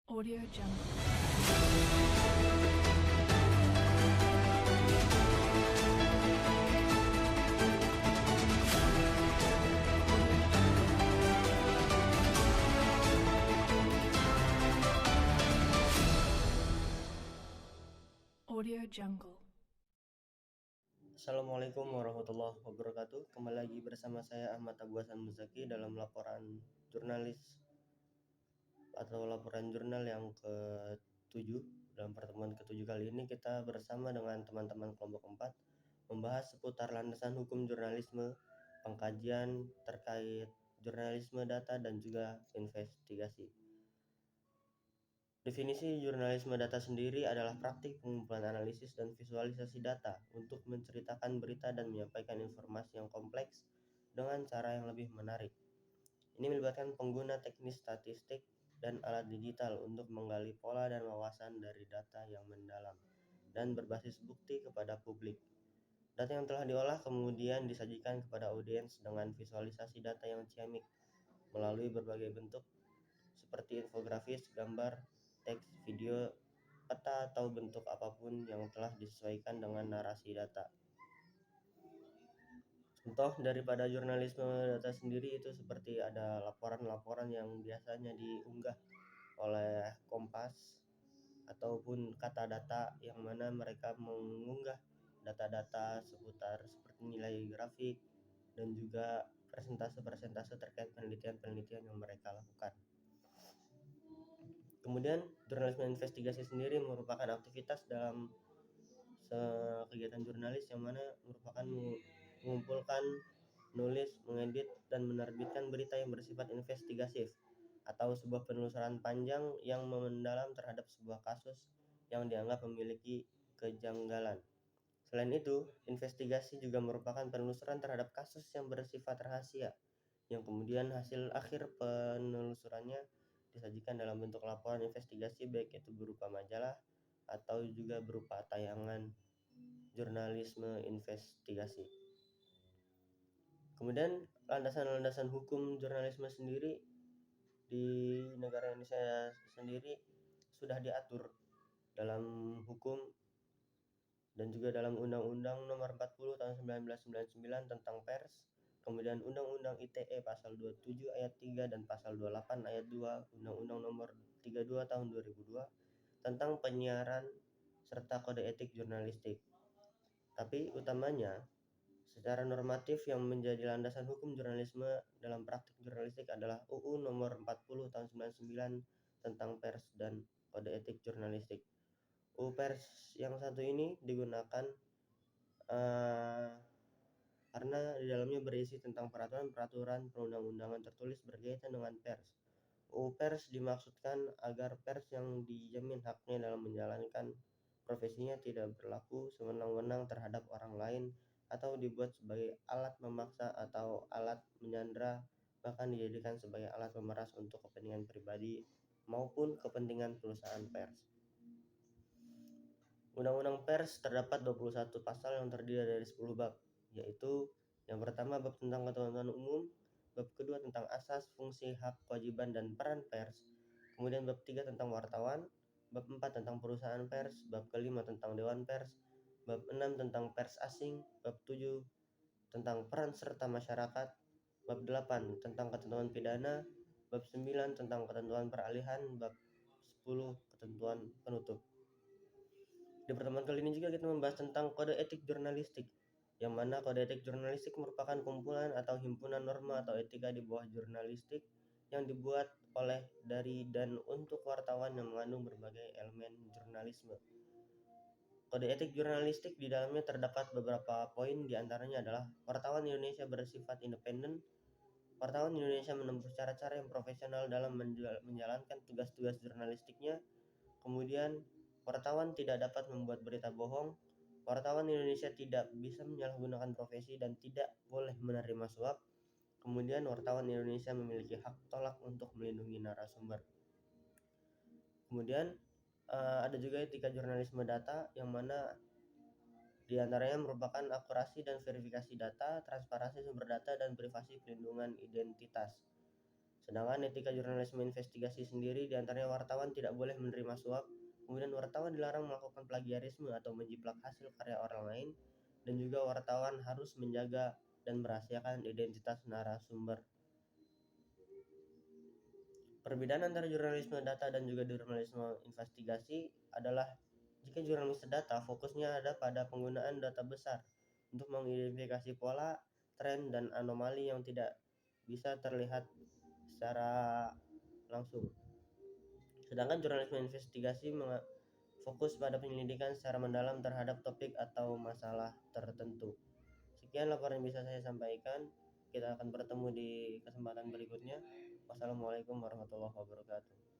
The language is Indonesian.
Audio Jungle. Audio Jungle. Assalamualaikum warahmatullahi wabarakatuh. Kembali lagi bersama saya Ahmad Abu Hasan Muzaki dalam laporan jurnalis atau laporan jurnal yang ke-7. Dalam pertemuan ke-7 kali ini kita bersama dengan teman-teman kelompok 4 membahas seputar landasan hukum jurnalisme, pengkajian terkait jurnalisme data dan juga investigasi. Definisi jurnalisme data sendiri adalah praktik pengumpulan analisis dan visualisasi data untuk menceritakan berita dan menyampaikan informasi yang kompleks dengan cara yang lebih menarik. Ini melibatkan pengguna teknis statistik dan alat digital untuk menggali pola dan wawasan dari data yang mendalam dan berbasis bukti kepada publik. Data yang telah diolah kemudian disajikan kepada audiens dengan visualisasi data yang ciamik melalui berbagai bentuk seperti infografis, gambar, teks, video, peta atau bentuk apapun yang telah disesuaikan dengan narasi data. Contoh daripada jurnalisme data sendiri itu seperti ada laporan-laporan yang biasanya diunggah oleh Kompas ataupun Kata Data yang mana mereka mengunggah data-data seputar seperti nilai grafik dan juga persentase-persentase terkait penelitian-penelitian yang mereka lakukan. Kemudian jurnalisme investigasi sendiri merupakan aktivitas dalam kegiatan jurnalis yang mana merupakan mengumpulkan, menulis, mengedit, dan menerbitkan berita yang bersifat investigatif atau sebuah penelusuran panjang yang mendalam terhadap sebuah kasus yang dianggap memiliki kejanggalan. Selain itu, investigasi juga merupakan penelusuran terhadap kasus yang bersifat rahasia, yang kemudian hasil akhir penelusurannya disajikan dalam bentuk laporan investigasi baik itu berupa majalah atau juga berupa tayangan jurnalisme investigasi. Kemudian landasan-landasan hukum jurnalisme sendiri di negara Indonesia sendiri sudah diatur dalam hukum dan juga dalam Undang-Undang Nomor 40 Tahun 1999 tentang pers, kemudian Undang-Undang ITE Pasal 27 Ayat 3 dan Pasal 28 Ayat 2 Undang-Undang Nomor 32 Tahun 2002 tentang penyiaran serta kode etik jurnalistik. Tapi utamanya secara normatif yang menjadi landasan hukum jurnalisme dalam praktik jurnalistik adalah UU Nomor 40 Tahun 99 tentang pers dan kode etik jurnalistik. UU Pers yang satu ini digunakan karena di dalamnya berisi tentang peraturan-peraturan perundang-undangan tertulis berkaitan dengan pers. UU Pers dimaksudkan agar pers yang dijamin haknya dalam menjalankan profesinya tidak berlaku sewenang-wenang terhadap orang lain atau dibuat sebagai alat memaksa atau alat menyandera, bahkan dijadikan sebagai alat pemeras untuk kepentingan pribadi maupun kepentingan perusahaan pers. Undang-Undang Pers terdapat 21 pasal yang terdiri dari 10 bab, yaitu yang pertama bab tentang ketentuan umum, bab kedua tentang asas, fungsi, hak, kewajiban, dan peran pers, kemudian bab 3 tentang wartawan, bab 4 tentang perusahaan pers, bab kelima tentang dewan pers, bab 6 tentang pers asing, bab 7 tentang peran serta masyarakat, bab 8 tentang ketentuan pidana, bab 9 tentang ketentuan peralihan, bab 10 ketentuan penutup. Di pertemuan kali ini juga kita membahas tentang kode etik jurnalistik, yang mana kode etik jurnalistik merupakan kumpulan atau himpunan norma atau etika di bawah jurnalistik yang dibuat oleh, dari, dan untuk wartawan yang mengandung berbagai elemen jurnalisme. Kode etik jurnalistik di dalamnya terdapat beberapa poin, diantaranya adalah wartawan Indonesia bersifat independen. Wartawan Indonesia menempuh cara-cara yang profesional dalam menjalankan tugas-tugas jurnalistiknya. Kemudian, wartawan tidak dapat membuat berita bohong. Wartawan Indonesia tidak bisa menyalahgunakan profesi dan tidak boleh menerima suap. Kemudian, wartawan Indonesia memiliki hak tolak untuk melindungi narasumber. Kemudian, ada juga etika jurnalisme data, yang mana diantaranya merupakan akurasi dan verifikasi data, transparansi sumber data, dan privasi pelindungan identitas. Sedangkan etika jurnalisme investigasi sendiri diantaranya wartawan tidak boleh menerima suap, kemudian wartawan dilarang melakukan plagiarisme atau menjiplak hasil karya orang lain, dan juga wartawan harus menjaga dan merahasiakan identitas narasumber. Perbedaan antara jurnalisme data dan juga jurnalisme investigasi adalah jika jurnalisme data fokusnya ada pada penggunaan data besar untuk mengidentifikasi pola, tren, dan anomali yang tidak bisa terlihat secara langsung. Sedangkan jurnalisme investigasi fokus pada penyelidikan secara mendalam terhadap topik atau masalah tertentu. Sekian laporan yang bisa saya sampaikan. Kita akan bertemu di kesempatan berikutnya. Wassalamualaikum warahmatullahi wabarakatuh.